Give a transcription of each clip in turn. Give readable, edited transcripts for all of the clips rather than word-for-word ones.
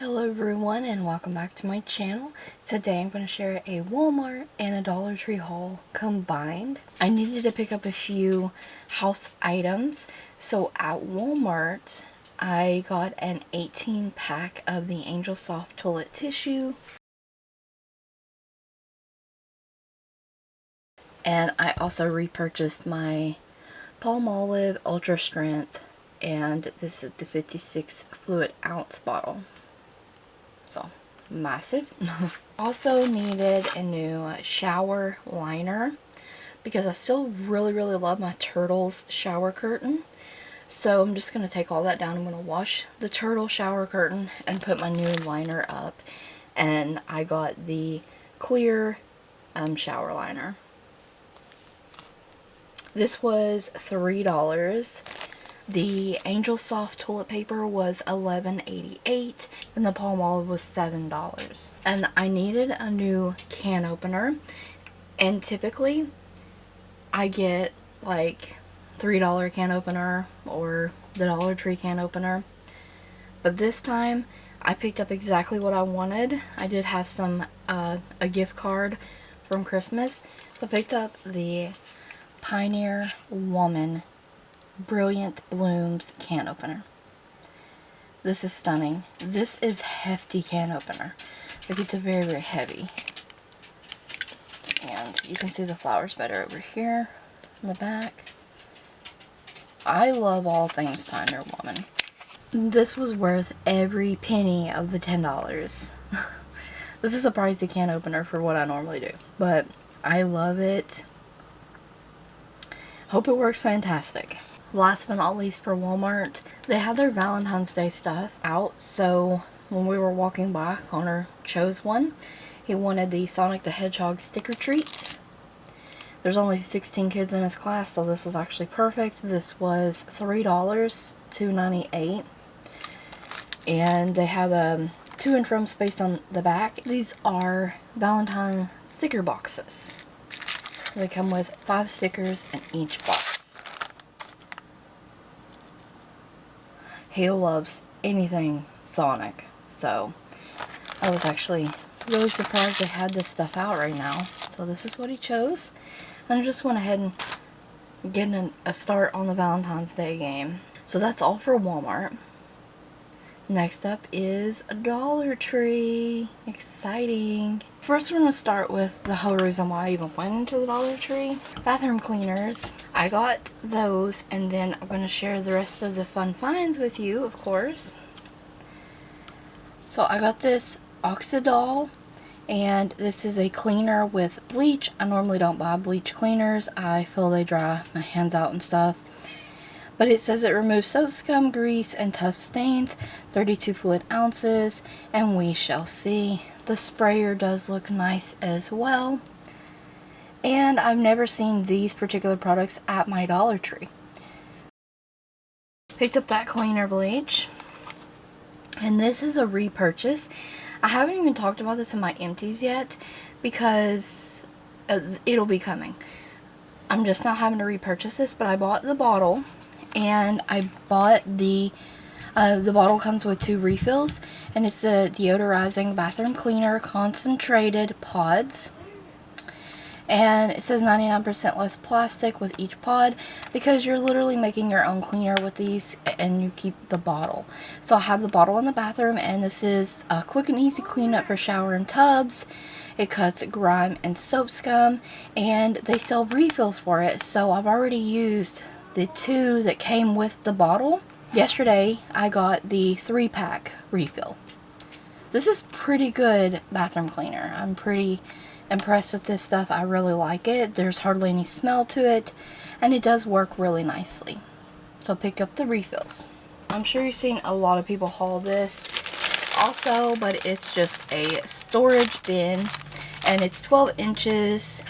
Hello everyone and welcome back to my channel. Today I'm going to share a Walmart and a Dollar Tree haul combined. I needed to pick up a few house items, so at Walmart I got an 18 pack of the Angel Soft toilet tissue, and I also repurchased my Palmolive Ultra Strength, and this is the 56 fluid ounce bottle. So, massive. Also needed a new shower liner because I still really love my Turtles shower curtain. So I'm just going to take all that down. I'm going to wash the Turtle shower curtain and put my new liner up. And I got the clear shower liner. This was $3. The Angel Soft toilet paper was $11.88 and the Palmolive was $7. And I needed a new can opener, and typically I get like $3 can opener or the Dollar Tree can opener, but this time I picked up exactly what I wanted. I did have some a gift card from Christmas. I picked up the Pioneer Woman Brilliant Blooms can opener. This is stunning. This is hefty can opener. Like, it's a very heavy. And you can see the flowers better over here in the back. I love all things Pioneer Woman. This was worth every penny of the $10. This is a pricey can opener for what I normally do, but I love it. Hope it works fantastic. Last but not least, for Walmart, they had their Valentine's Day stuff out, so when we were walking by, Connor chose one. He wanted the Sonic the Hedgehog sticker treats. There's only 16 kids in his class, so this was actually perfect. This was $3, $2.98, and they have a to and from space on the back. These are Valentine sticker boxes. They come with 5 stickers in each box. He loves anything Sonic, so I was actually really surprised they had this stuff out right now. So this is what he chose, and I just went ahead and getting a start on the Valentine's Day game. So that's all for Walmart. Next up is Dollar Tree. Exciting. First, we're going to start with the whole reason why I even went into the Dollar Tree. Bathroom cleaners. I got those, and then I'm going to share the rest of the fun finds with you, of course. So I got this Oxidol, and this is a cleaner with bleach. I normally don't buy bleach cleaners. I feel they dry my hands out and stuff. But it says it removes soap scum, grease, and tough stains, 32 fluid ounces, and we shall see. The sprayer does look nice as well. And I've never seen these particular products at my Dollar Tree. Picked up that cleaner bleach. And this is a repurchase. I haven't even talked about this in my empties yet because it'll be coming. I'm just not having to repurchase this, but I bought the bottle. And I bought the bottle comes with 2 refills, and it's the deodorizing bathroom cleaner concentrated pods, and it says 99% less plastic with each pod because you're literally making your own cleaner with these, and you keep the bottle. So I have the bottle in the bathroom, and this is a quick and easy cleanup for shower and tubs. It cuts grime and soap scum, and they sell refills for it, so I've already used the 2 that came with the bottle. Yesterday I got the 3-pack refill. This is pretty good bathroom cleaner. I'm pretty impressed with this stuff. I really like it. There's hardly any smell to it, and it does work really nicely. So pick up the refills. I'm sure you've seen a lot of people haul this also, but it's just a storage bin, and it's 12 inches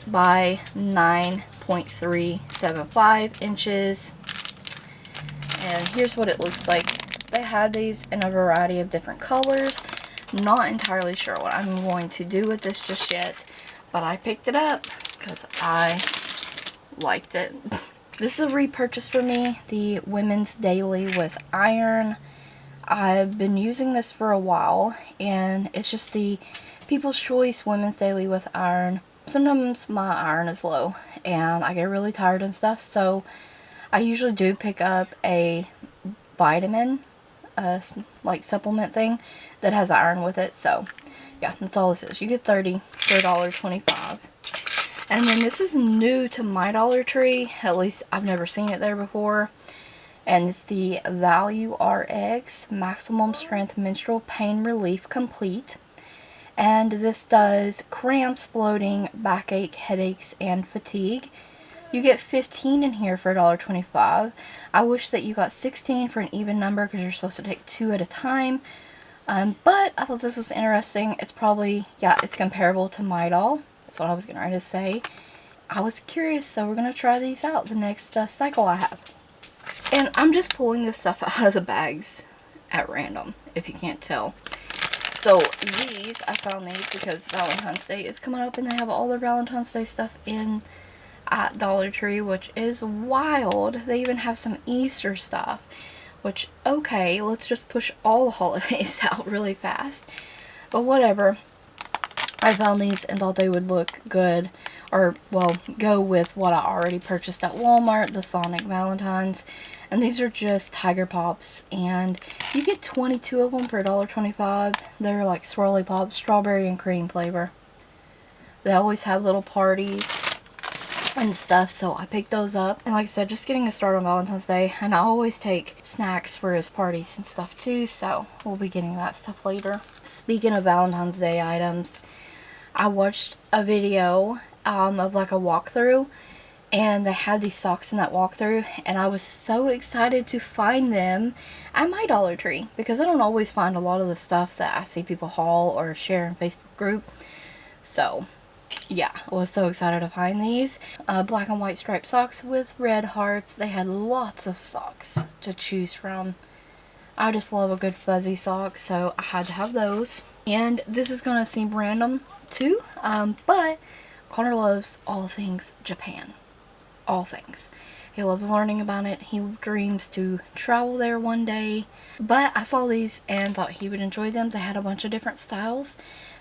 by 9.375 inches, and here's what it looks like. They had these in a variety of different colors. Not entirely sure what I'm going to do with this just yet, but I picked it up because I liked it. This is a repurchase for me, the Women's Daily with Iron. I've been using this for a while, and it's just the People's Choice Women's Daily with Iron. Sometimes my iron is low and I get really tired and stuff, so I usually do pick up a vitamin like supplement thing that has iron with it. So yeah, that's all this is. You get 30 for $1.25. And then this is new to my Dollar Tree, at least I've never seen it there before, and it's the Value RX Maximum Strength Menstrual Pain Relief Complete. And this does cramps, bloating, backache, headaches, and fatigue. You get 15 in here for $1.25. I wish that you got 16 for an even number because you're supposed to take 2 at a time. But I thought this was interesting. It's probably, yeah, it's comparable to Midol. That's what I was getting ready to say. I was curious, so we're going to try these out the next cycle I have. And I'm just pulling this stuff out of the bags at random, if you can't tell. So these, I found these because Valentine's Day is coming up and they have all their Valentine's Day stuff in at Dollar Tree, which is wild. They even have some Easter stuff, which, okay, let's just push all the holidays out really fast. But whatever. I found these and thought they would look good, or, well, go with what I already purchased at Walmart, the Sonic Valentines. And these are just Tiger Pops, and you get 22 of them for $1.25. They're like swirly pops, strawberry and cream flavor. They always have little parties and stuff, so I picked those up. And like I said, just getting a start on Valentine's Day, and I always take snacks for his parties and stuff too, so we'll be getting that stuff later. Speaking of Valentine's Day items, I watched a video of like a walkthrough, and they had these socks in that walkthrough, and I was so excited to find them at my Dollar Tree because I don't always find a lot of the stuff that I see people haul or share in Facebook group. So yeah, I was so excited to find these black and white striped socks with red hearts. They had lots of socks to choose from. I just love a good fuzzy sock, so I had to have those. And this is gonna seem random too, but Connor loves all things Japan. All things. He loves learning about it. He dreams to travel there one day. But I saw these and thought he would enjoy them. They had a bunch of different styles.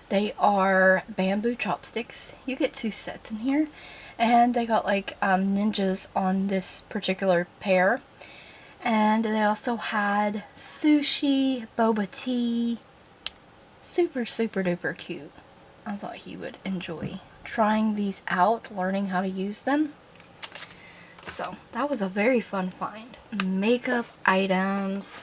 They are bamboo chopsticks. You get 2 sets in here. And they got like ninjas on this particular pair. And they also had sushi, boba tea. Super, super duper cute. I thought he would enjoy trying these out, learning how to use them. So that was a very fun find. Makeup items.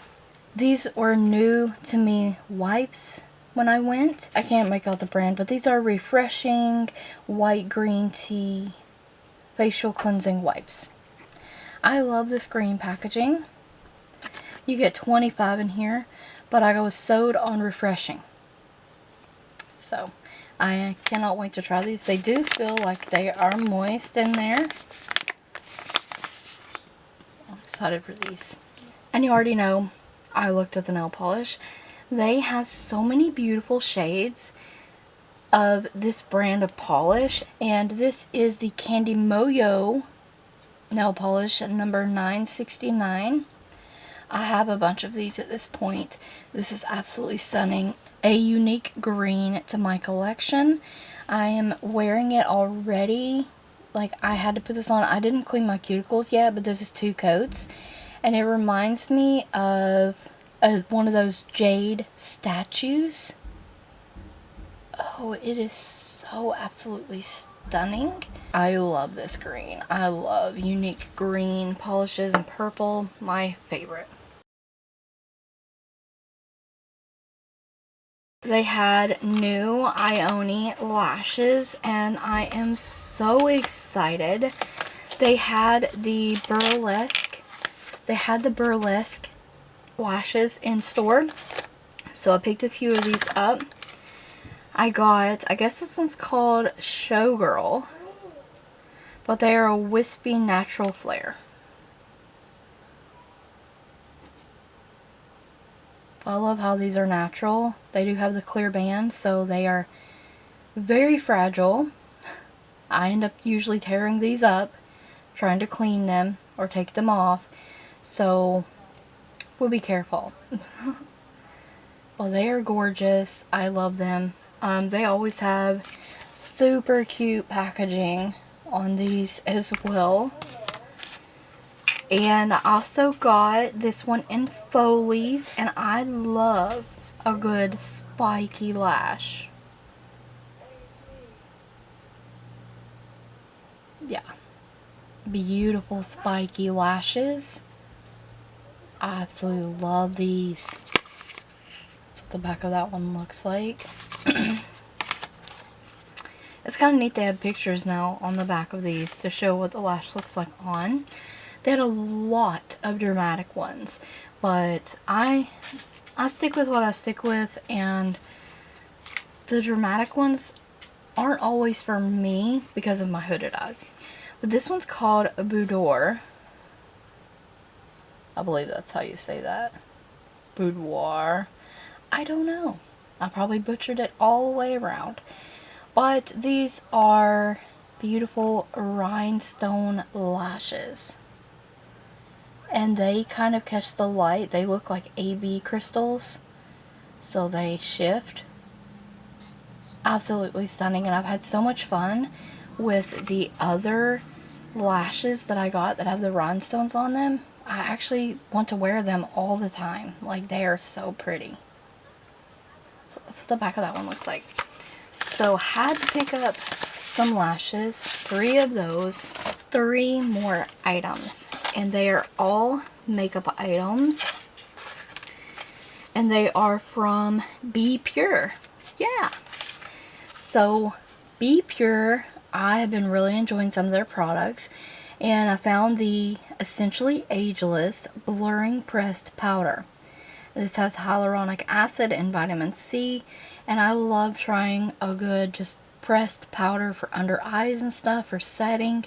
These were new to me wipes when I went. I can't make out the brand, but these are refreshing white green tea facial cleansing wipes. I love this green packaging. You get 25 in here, but I was sold on refreshing. So I cannot wait to try these. They do feel like they are moist in there. I'm excited for these. And you already know, I looked at the nail polish. They have so many beautiful shades of this brand of polish. And this is the Candy Moyo nail polish at number 969. I have a bunch of these at this point. This is absolutely stunning. A unique green to my collection. I am wearing it already. Like, I had to put this on. I didn't clean my cuticles yet, but this is 2 coats. And it reminds me of one of those jade statues. Oh, it is so absolutely stunning. I love this green. I love unique green polishes, and purple, my favorite. They had new Ioni lashes, and I am so excited. They had the burlesque lashes in store, so I picked a few of these up. I guess this one's called Showgirl, but they are a wispy natural flare. I love how these are natural. They do have the clear band, so they are very fragile. I end up usually tearing these up, trying to clean them or take them off, so we'll be careful. Well, they are gorgeous. I love them. They always have super cute packaging on these as well. And I also got this one in Foley's, and I love a good spiky lash. Yeah. Beautiful spiky lashes. I absolutely love these. That's what the back of that one looks like. It's kind of neat they have pictures now on the back of these to show what the lash looks like on. They had a lot of dramatic ones, but I stick with what I stick with, and the dramatic ones aren't always for me because of my hooded eyes. But this one's called Boudoir. I believe that's how you say that. Boudoir. I don't know. I probably butchered it all the way around. But these are beautiful rhinestone lashes. And they kind of catch the light. They look like AB crystals. So they shift. Absolutely stunning. And I've had so much fun with the other lashes that I got that have the rhinestones on them. I actually want to wear them all the time. Like, they are so pretty. So that's what the back of that one looks like. So had to pick up some lashes, 3 of those, 3 more items, and they are all makeup items, and they are from Be Pure. Yeah. So Be Pure, I have been really enjoying some of their products, and I found the Essentially Ageless Blurring Pressed Powder. This has hyaluronic acid and vitamin C, and I love trying a good just pressed powder for under eyes and stuff for setting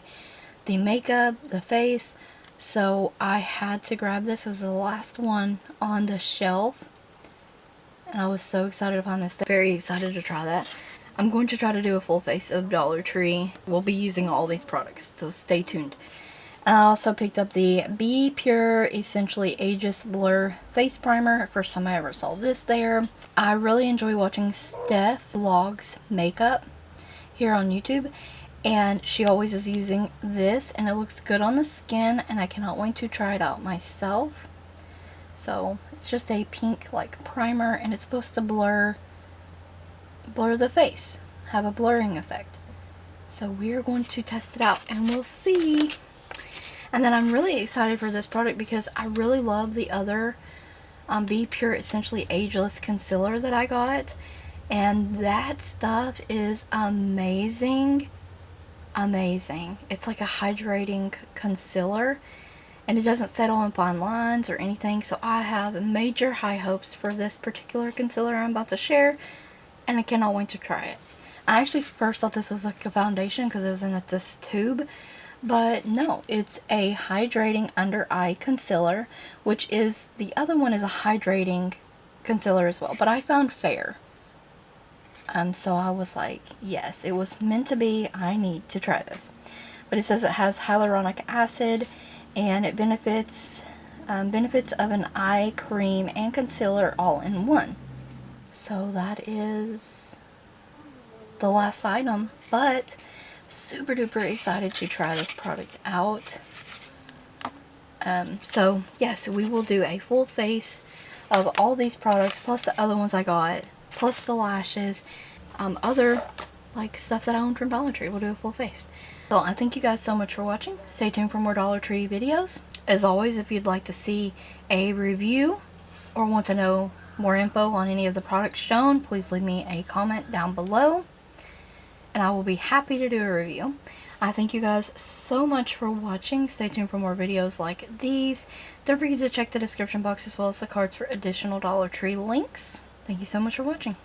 the makeup, the face. So I had to grab this. It was the last one on the shelf, and I was so excited to find this. Very excited to try that. I'm going to try to do a full face of DollarTree. We'll be using all these products, so stay tuned. I also picked up the Be Pure Essentially Ageless Blur Face Primer. First time I ever saw this there. I really enjoy watching Steph Vlogs Makeup here on YouTube, and she always is using this, and it looks good on the skin, and I cannot wait to try it out myself. So it's just a pink like primer, and it's supposed to blur the face, have a blurring effect. So we're going to test it out and we'll see. And then I'm really excited for this product because I really love the other Be Pure Essentially Ageless Concealer that I got. And that stuff is amazing. Amazing. It's like a hydrating concealer. And it doesn't settle on fine lines or anything. So I have major high hopes for this particular concealer I'm about to share. And I cannot wait to try it. I actually first thought this was like a foundation because it was in this tube. But no, it's a hydrating under eye concealer, which is, the other one is a hydrating concealer as well, but I found fair. So I was like, yes, it was meant to be, I need to try this. But it says it has hyaluronic acid, and it benefits of an eye cream and concealer all in one. So that is the last item, but super duper excited to try this product out. So yes, we will do a full face of all these products, plus the other ones I got, plus the lashes, other like stuff that I own from Dollar Tree. We'll do a full face. So I thank you guys so much for watching. Stay tuned for more Dollar Tree videos. As always, if you'd like to see a review or want to know more info on any of the products shown, please leave me a comment down below, and I will be happy to do a review. I thank you guys so much for watching. Stay tuned for more videos like these. Don't forget to check the description box as well as the cards for additional Dollar Tree links. Thank you so much for watching.